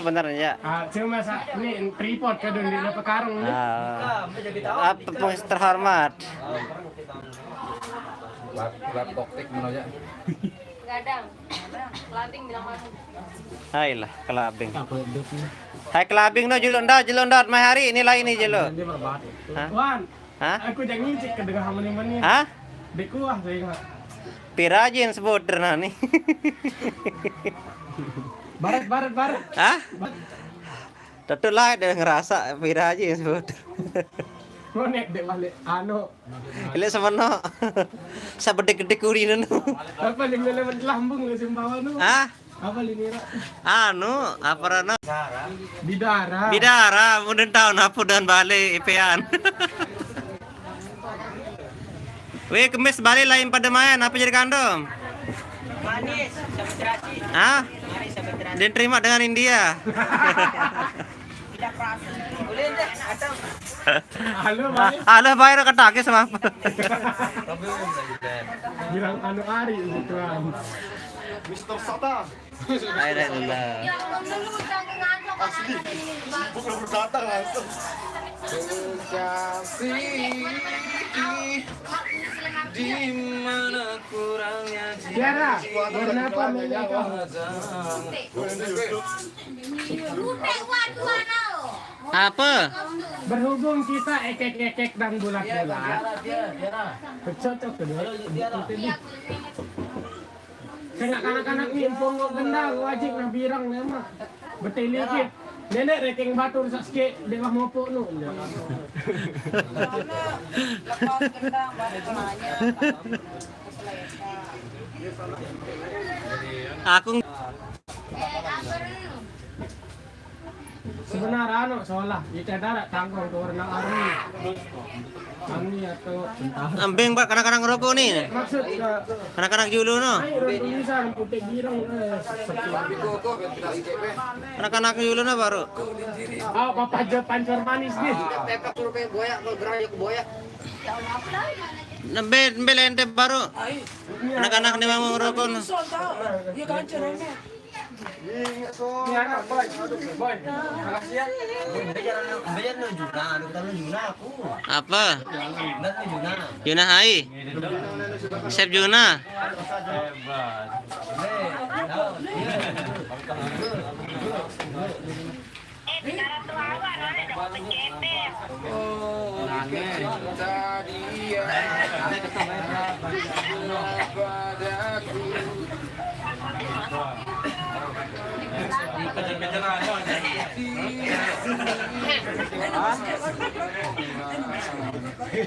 sebenarnya. Cuma ini tripod kan di apa karung ini. Apa terhormat? Laptop tek mana aja. Gadang. Kelabing bilang masuk. Hai lah, kelabing. Hai kelabing no julundot mai hari nilai ini jelo. Wan. Hah? Aku jangan ngicik ke dengan hamani-mani. Hah? Dekuah saya ingat. Pirajin sebut nih. Barat. Hah? Tentu lah dia ngerasa pirajin sebut. Monek dek balik Ile semono. Sabedek-gedek urine nu. apa lima lambung ke Sumbawa nu. Hah? Apa linira? Aparana? Bidara. Bidara, mungkin tahun apa dan balik ipean. Weh, kemis balik lain pada main, apa jadi kandung? Manis, sama terasi. Hah? Manis sama terasi. Dan terima dengan India. Tidak keras. Boleh deh, atau Halo, Bang. Halo, bayar katake sama apa? Bilang Ari gituan. Mister Sata. Alhamdulillah. Ya, dulu jangan ngantuk asli. Bukan berdatang langsung. Di mana kurangnya Tiara, warna apa minyak? Apa? Berhubung kita ekek-ekek dan bulat-bulat. Bercocok kedua. Saya kanak-kanak nimpong kok gendang wajib na birang nama. Betul dikit. Nenek reking batu rusak sikit dia mah mopok nu. Aku Sebenarnya seolah kita ada tanggung ke warna army. Army atau ambeng pak kanak-kanak ngerokok nih. maksud Kanak-kanak julu no. air tulisan putih birang. Kanak-kanak julu no baru. Oh, papa jo pancor manis nih. pepek rupiah boyak, kalau gerayok boyak. Nembe lente baru. Anak-anak nih mau ngerokok no. Iya kan cerene. Ini anak boy. Boy. Makasih ya. Bayar no Juna, bukan no Juna aku. Apa? Bukan no Juna. Juna Hai. Chef Juna.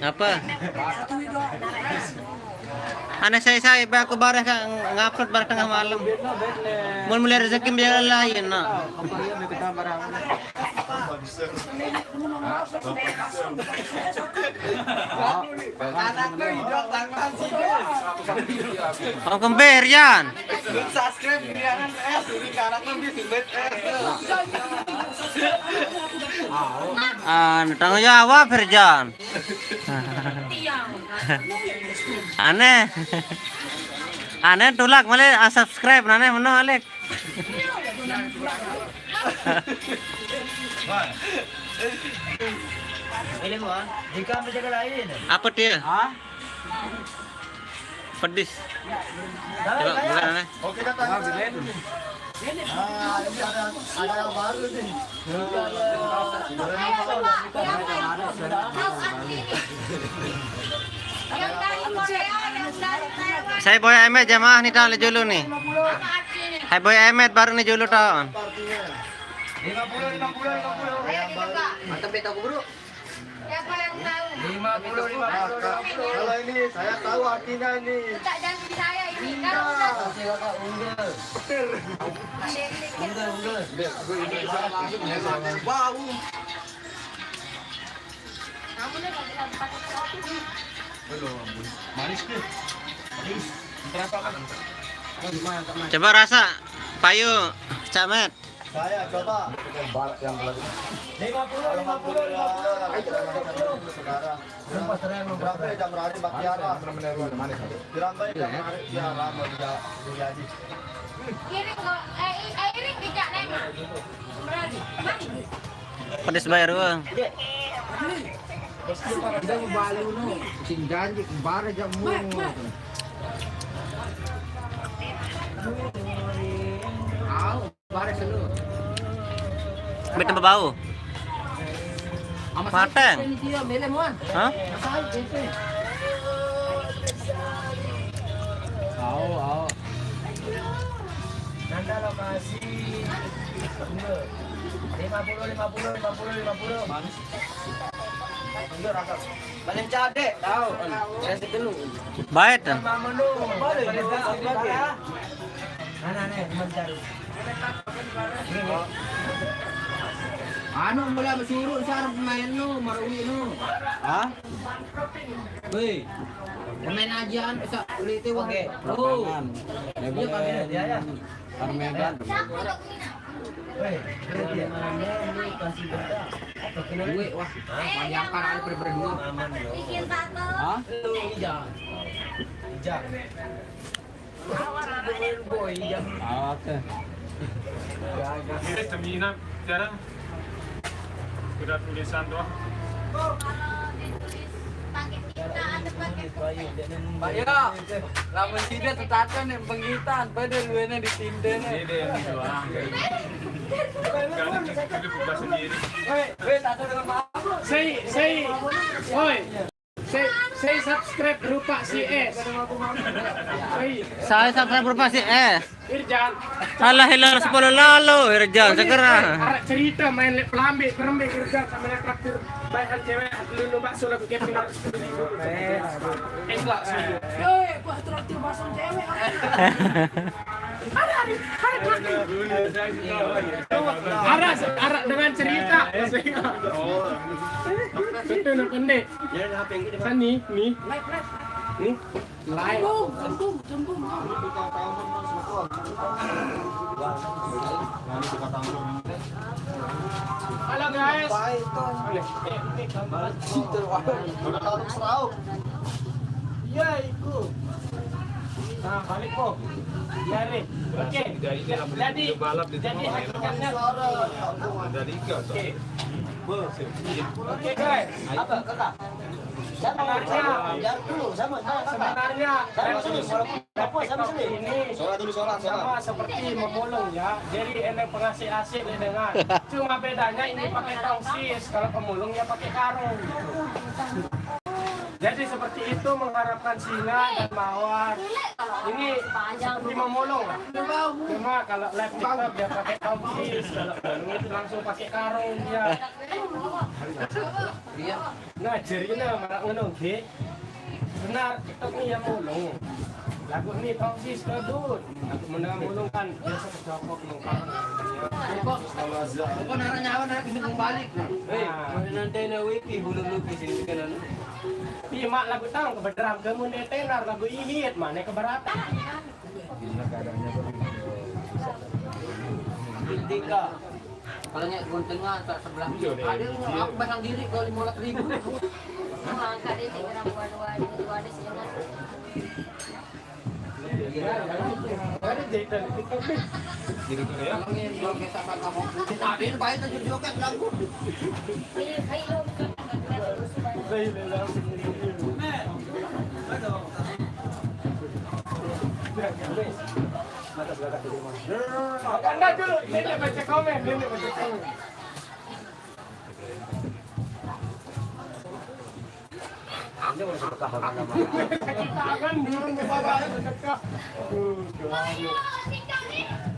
Apa? Anak saya aku bareng ngupload bareng tengah malam. Mau mulai rezeki biar lain no. Anakku hidup tangan sih. Oh kember Jan. Subscribe dia kan ini karakter dia timbet Tanggung jawab Firjan. Aneh tulak malah unsubscribe aneh meno Alek. Ini mah, jika menjaga lain. Apa dia? Pedis. Coba bukan aneh. Oke kata. Ini ada yang baru nih. Yang dari Korea, yang dari Taiwan. Saya Boy Ahmed jamaah nih tahun julu nih. Hai Boy Ahmed baru nih julu tahun. 50. Ayo kita Kak. Mantap beta aku bro. Siapa yang tahu? 50. Kalau ini saya tahu artinya ini. Tak janji saya ini. Kalau udah Kakak unggul. Bau. kamu nih kalau bisa pakai kopi. Manis nih. Berapa kan? Coba rasa payu Camet. Saya coba yang lagi. 50. Sekarang. Berapa jam hari Baktiara? Dirambai jam hari Tiara mau jadi. Kirim kok. Iring bijak nih. pedes bayar uang. Kita mau balu no, sing janji kembara jam mu. Au, bare selu. Betul bau. Mateng. Dia mele muan. Hah? Au. Nanda lokasi 50. Balik cade, tahu. Saya dulu. Baik kan? Mamanu, Balik sebagai Anu mula bersuruh sarap pemain nu, marui nu. Hah? Wei. Pemain ajian bisa rite oke. Oh. Dia pakai dia ya. Parmedan. Wei, wah. Panjang kan ada berdua. Bikin tato. Hah? Oke. ini seminar sekarang sudah tulisan doang. Kalau ditulis pakai tinta atau pakai Pak ya, lamun tidak tetakan yang penghitaan, pada luena di tinden. Tato dengan apa? Saya subscribe berupa CS. Saya sampai berupa si Irjan. Alah hilang 10 lalu Irjan segera. Arek cerita main lek pelambe kerembe Irjan sama lek traktir bayan cewek lulu bakso lagu keping harus dulu. Enggak sih. gua traktir bakso cewek. Arak dengan cerita. Itu nak pendek. Kan nih. Nih. Live. Halo guys. Iya ikut. Nah balik kok. Ya nih. Oke. Jadi hakikatnya. Oke guys. Apa kakak? Sebenarnya ini sama seperti memulung ya. Jadi ini pengasih asik dengan. Cuma bedanya ini pakai tongsis, kalau pemulungnya pakai karung. Jadi seperti itu mengharapkan singa dan mawar. Ini seperti memulung lah. Cuma kalau live TikTok dia pakai tongsis, kalau pemulung itu langsung pakai karung dia. Nah, jadinya malah ngono, Dik. Benar, TikTok ini yang mulung. Lagu ini tongsis kedut. Lagu mulung kan biasa kejokok nongkrong. Kok naranya awan nak ini balik. Nanti na wiki bulu lukis ini kan. Mak lagu tang kebedaran kemun tenar lagu ihit mana keberatan. Tiga. Kalau nya gontengnya sebelah. Ada aku pasang diri kalau 15.000. Angkat ini orang dua ada sih. Ada jahitan TikTok nih. Kalau nya belum kita pakai putih. Ada yang baik aja joget lagu. Anda dulu, ini baca komen, Tangan dulu bapak sedekah.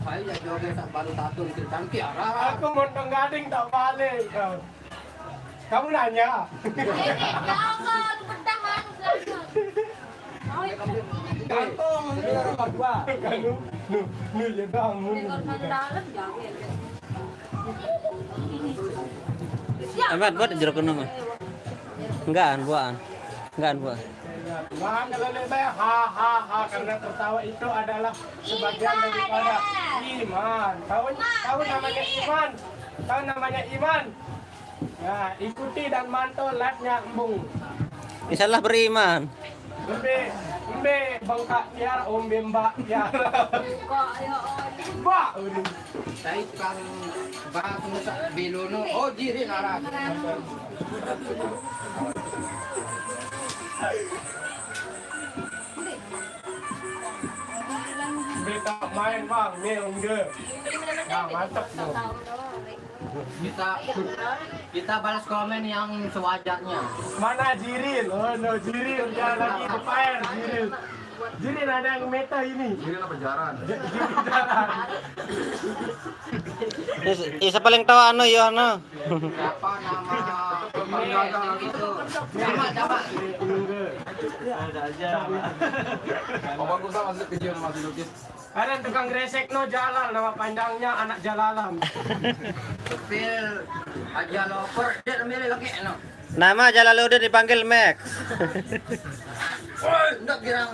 Saya joget baru tato di tangki Aku mau gading tak balik kau. Kamu nanya. Jangan pedang Kantong ini orang berdua. Nu ya dong. dalam jangan. Amat buat jeruk kuno mah. Enggak buat. Wah, kalau lebih ha karena tertawa itu adalah sebagian daripada iman. Tahu namanya iman. Tahu namanya iman. Nah, ikuti dan mantau live-nya Embung. Insyaallah beriman. Mbe bangka tiara, ombe mbak tiara. Kok ya Ba. Saya tukang batu sa bilono. Oh, jiri nara. Beta main bang, ni enggak. Nah, mantap tuh. Kita balas komen yang sewajarnya. Mana Jiril? Oh no, Jiril dia lagi ke fire, Jiril. Jiril ada yang meta ini. Ini apa jaran? Isa paling tawa ano yo ano. Siapa nama pembawa itu? Coba. Oh bagus lah masuk video masih lukis. Ada tukang gresek no Jalal, nama panjangnya anak Jalalam. Supir aja loper dia mirip lagi no. Nama Jalaluddin dipanggil Max. Enggak bilang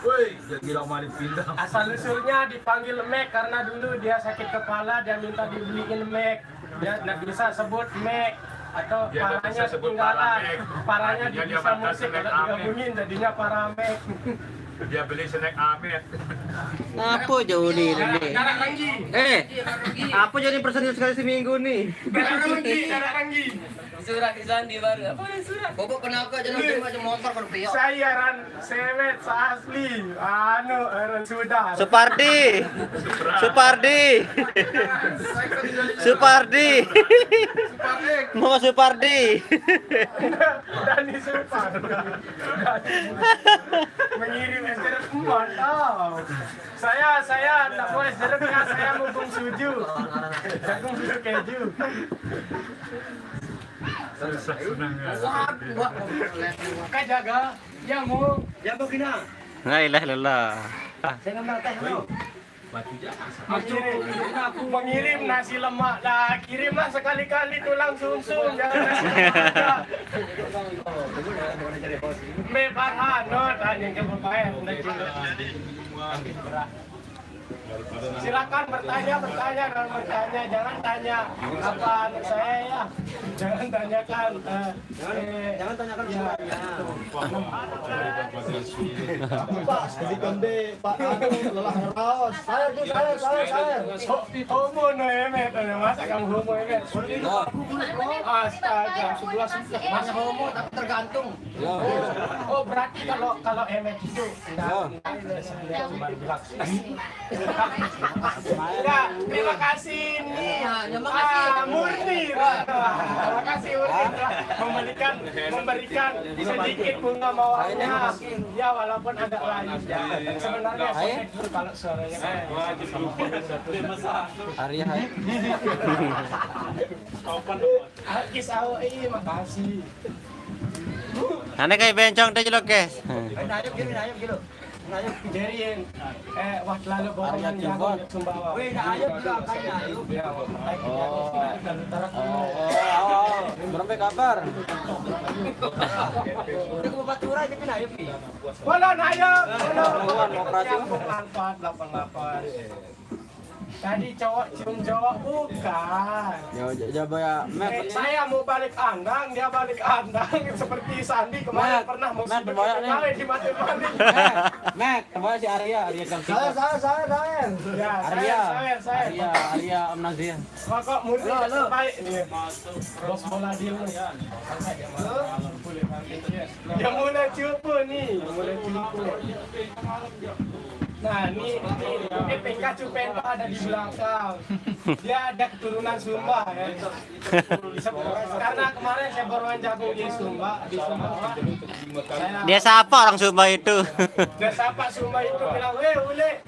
Woi, jadi lama dipindah. Asal usulnya dipanggil Mac karena dulu dia sakit kepala, dia minta dibeliin Mac. Dia nggak bisa sebut Mac atau Dia nggak parahnya bisa sebut ketinggalan. para Mac. Parahnya Dia bisa makan musik snack kalau Amet. digabungin jadinya para Mac. Dia beli snack Amet. Apa jauh nih? Darah Ranggi. Apa jadi personil sekali seminggu nih? Darah Ranggi. Surat Isandi baru. Apa surat? Bobo kenapa jangan cuma motor berpihak. Saya Ran Semet asli. Ran sudah. Supardi. Mau Supardi. Dani Supar. Mengirim SDRF mantap. Saya tak mau SDRF ya, saya mumpung suju. Jagung susu keju. Susah senang ya. Kak jaga, ya mau. La ilaha illallah. Aku mengirim nasi lemak lah, kirimlah sekali-kali tulang sumsum, jangan nasi lemak. Me Farhan, no, tanya ke berbayar. Silakan bertanya, jangan tanya apa anak saya ya, jangan tanyakan. Jangan tanyakan semuanya. Pak, sedih konde, Pak lelah raos. Saya. Homo no emet, masa kamu homo emet? Astaga, sebelah Masa homo tapi tergantung. Oh berarti kalau emet itu enggak, terima kasih nih. Murni. Terima kasih Murni memberikan sedikit bunga mawarnya. Ya walaupun agak lain. Sebenarnya saya kalau suaranya Arya. Kis AOI, makasih. Ane kayak bencong teh jelok guys. Jadiin waktu lalu borongan jago Sumbawa. Berapa kabar? Wala na ayo. Operasi. 88. Tadi cowok cium cowok bukan. Jaba ya, Saya mau balik andang, dia balik andang seperti Sandi kemarin pernah mau kawin di matematik. Mek, teman si Arya Gamsi. Saya. Ya, saya. Arya Om Nazir. Kok murni baik nih. Bos bola dia ya. Dia mulai cupu nih, Nah, ini PK Cupento ada di belakang. Dia ada keturunan Sumba ya. Karena kemarin saya baruan jagung di Sumba. Dia siapa orang Sumba itu? Dia sapa Sumba itu bilang, ule.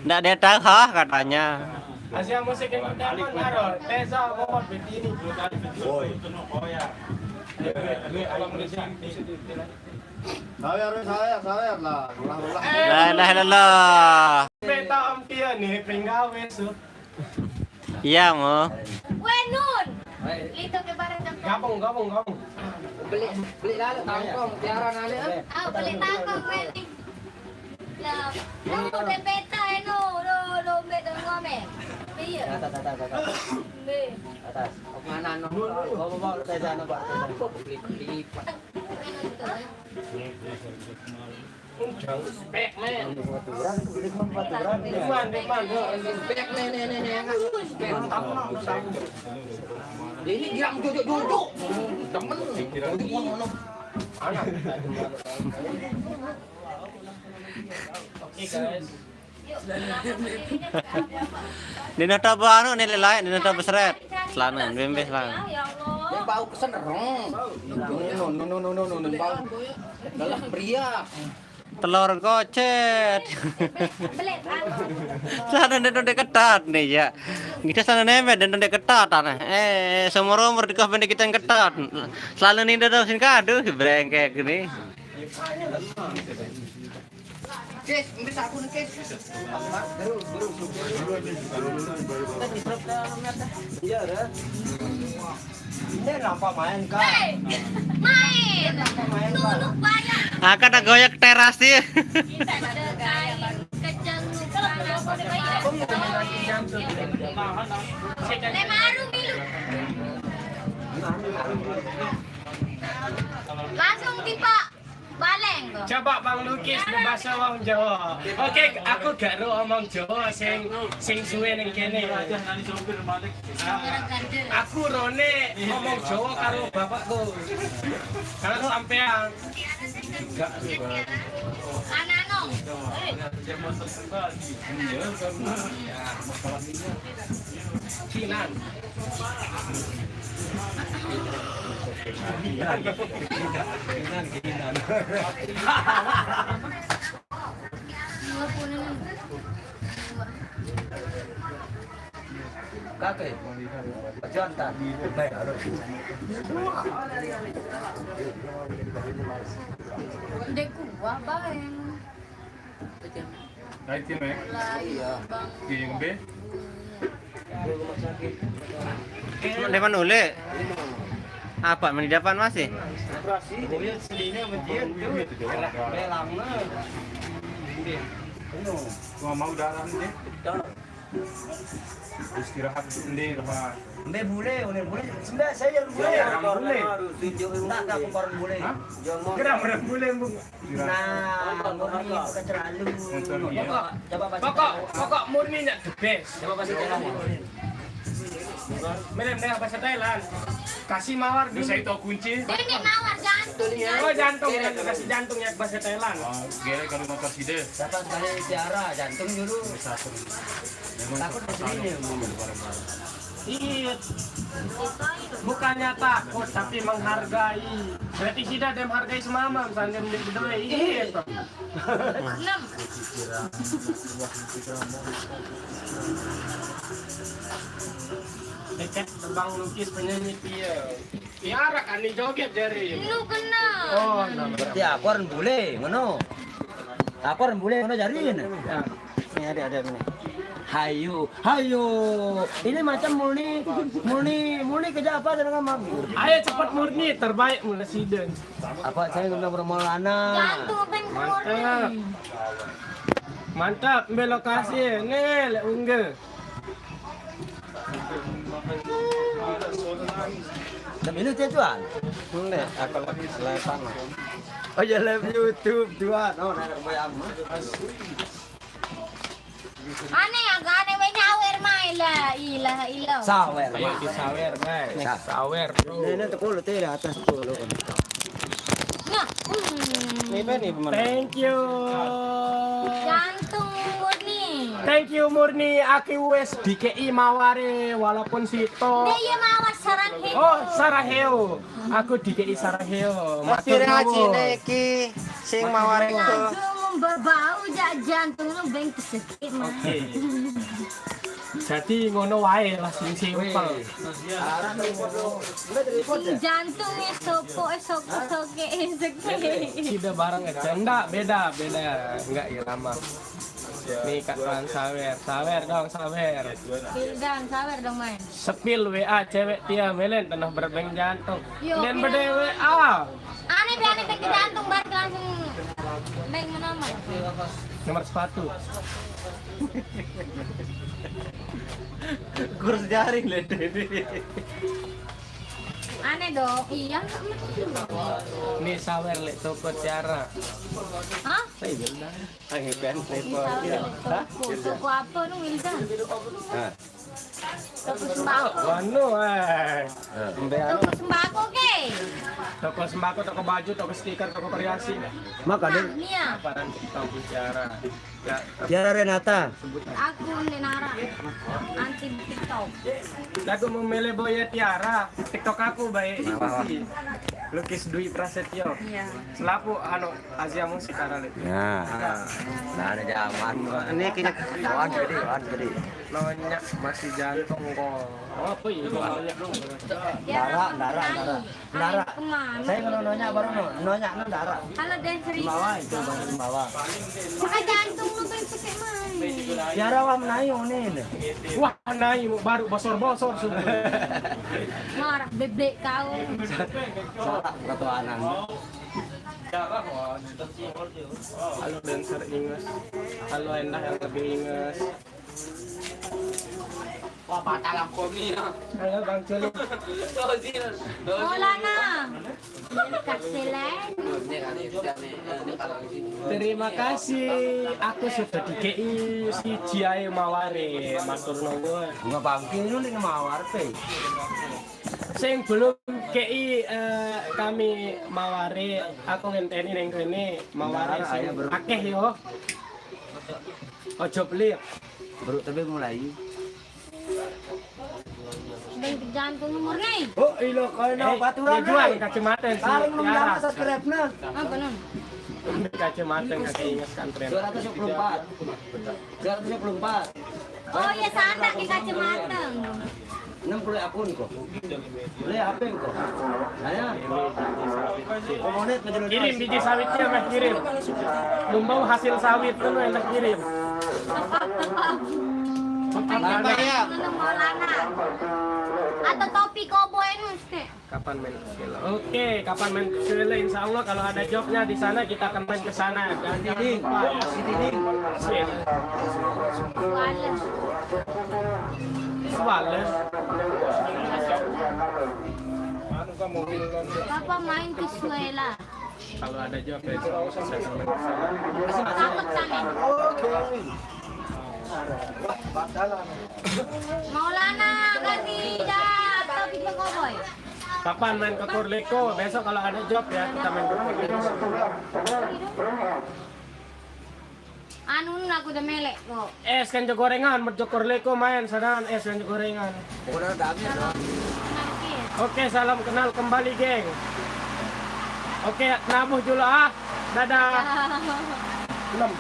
Nggak dia tahu ha katanya. Asia musik yang pertama naro, Teza Momot Betini. Saya lah. Ulang-ulang. La ilaha illallah. Beta Om Tia nih, penggawe su. Iya mo. Wenun. Lito ke barang Gabung. Beli lalu tangkong tiara nali Ah, beli tangkong wedding. Lah, no de peta no me ngome. Iya. Be. atas. Mana no? Bawa tayo sana ba? Beli. Undang spek men. Diman. Spek nih. Ini girang jojo. Temen. Oke guys. Dino tobo anu nilai lain, dino tobo seret. Selana, bembes lah. Ya Allah. Bau kesenrong. No. Bau. Dalam pria. Telur kocet. Belet anu. Sana dino ketat nih ya. Kita sana nemet dino ketat tanah. Seumur umur di kafe kita yang ketat. Selalu nih dado sin kado brengkek gini. Kes, bisa aku nih kes. Iya dah. Ini kenapa main kak? Hei, main. Nuluk banyak. Akan ada goyak teras sih. Kita ada kain keceng lupa apa Lemaru milu. Langsung tiba baleng kok. Coba Bang Lukis bahasa wong Jawa. Oke, aku gak ro omong Jawa sing suwe ning kene. Aku rone ngomong Jawa karo bapakku. Kalau sampean gak Ananong. Kinan. Kakek. Jantan. Baik harus. Deku wah baeng. Kaitin mo Iya. yung be? Depan ule. Apa di depan masih? Kung mau dalam din. Istirahat hindi apa. Mbe bule, bule. Sebenarnya saya yang bule. Bule. Enggak aku koran bule. Geram bule mbung. Nah, murni bukan terlalu. Pokok murni nya the best. Coba bahasa Thailand. Melem deh bahasa Thailand. Kasih mawar Bisa itu kunci. Ini mawar jantungnya. Oh jantung, kasih jantungnya bahasa Thailand. Gere kalau motor side. Dapat dari tiara jantung dulu. Takut di sini. Iya. Bukannya takut tapi menghargai. Berarti tidak dem hargai semama misalnya dem berdua. Iya. 6. Dekat Bang Lukis penyanyi Pia. Tiara kan nih joget jari. Lu kena. Oh, Berarti aku orang bule, ngono. Aku orang bule ngono jariin. Ini ada ini. Hayu. Ini macam murni kerja apa dengan kamu? ayo cepat murni terbaik mulai siden. Apa saya udah bermolana? Jantung pengen keluar. Mantap, ambil lokasi nih, unggah. Dan ini tuan. Boleh, aku lagi selepan. Oh ya live YouTube tuan. Oh nak bayang. Aneh agak aneh we nyawer ilah. Sawer. Ayo di sawer, guys. Sawer, bro. Ini tekul teh di atas tuh. Nah. Ini apa nih pemenang? Thank you. Jantung murni. Thank you Murni, aki wes DKI maware walaupun sito. Dia mawar sarang he. Oh, Saraheo. Aku DKI Saraheo. Masih ngaji neki sing mawar itu. Jantung berbau jantung lu beng kesekit mah. Oke. Jadi ngono wae lah sing simpel. Jantung soke. Sida barang aja. Enggak, beda. Enggak irama. Nih Kak Tuan sawer dong. Pildan sawer dong main. Sepil WA cewek Tia Melen tanah berbeng jantung. Yo, Dan oke. berde WA. Aneh ke jantung baru langsung beng mana. Nomor sepatu. Kurs jaring lah ini. Aneh dong. Iya nggak mesti. Ini sawer lek toko tiara. Hah? Ang ipen, Toko apa nu Wildan? Toko sembako. Wano Toko sembako ke? Toko sembako, toko baju, toko stiker, toko periasi. Makanin. Nah, Nia. Paparan TikTok tiara. Ya, Tiara Renata. Aku Nenara. Anti TikTok. lagu memilih boya tiara. TikTok aku baik. Lukis Dwi Prasetyo. Iya. Selaku Asia Musik Karale. Ya. Nah, ada zaman. Ini kayaknya Wan gede. Nonyak masih jantung kok. Oh, apa ya? Dara. Saya kalau nanya baru nanya Dara. Halo Dan serius. Bawah itu baru bawah. Saka jantung lu pengen pakai main. Tiara wa menayo nih. Wah, naik baru bosor-bosor sudah. Marah beblek kau. Salah ketuanan. Halo dancer Inges. Halo Endah yang lebih Inges. Wah, patah aku nih. Halo Bang Culu. Hola na. Kaselan. Terima kasih. Aku sudah di KI si Jiai Maware. Matur nuwun. Enggak bangking lu ning mawar pe. Sing belum KI kami Maware. Aku ngenteni ning kene Maware sing akeh yo. Ojo beli. Baru tapi mulai. Ben jantung nomor nih. Oh, ilo kono baturan. Jual kacamata si Sekarang lu Tiara. nyampe subscribe-na. Apa nun? Kacamata kasih Inges kan tren. 224. 224. Oh ya sana ke kacamata. 60 akun kok. Boleh HP kok. Saya. Komonet menjelur. Kirim biji sawitnya mah kirim. Lumbau hasil sawit tuh enak kirim. apa ya? Mana Maulana? Atau topi koboi nus ke? Kapan main ke Sela? Oke, kapan main ke Sela? Insya Allah kalau ada jobnya di sana kita akan main ke sana. Dan jangan lupa ya. Sip. Wales. Wales. Papa main ke Suela. Kalau ada job ya insya Allah saya akan main ke sana. Takut sana. Maulana ganti dah topi koboi. Kapan main ke Korleko? Besok kalau ada job ya kita main ke Korleko. Anu aku udah melek kok. Es kan gorengan, merjo Korleko main sana es kan gorengan. Udah daging dong. Nanti. Oke, salam kenal kembali, geng. Oke, nabuh dulu ah. Dadah. 6.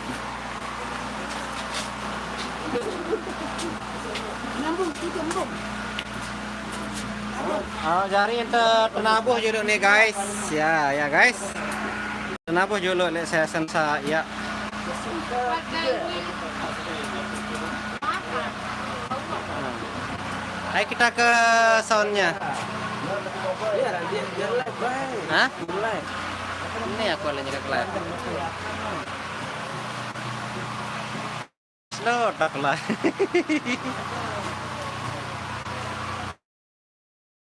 Nambung itu nambung. Oh, jari ente tenabuh julu nih guys. Ya guys. Tenabuh julu lek saya sensa ya. Ayo kita ke soundnya. Biar live bae. Hah? Live. Ini aku lagi ke live. Slow tak lah.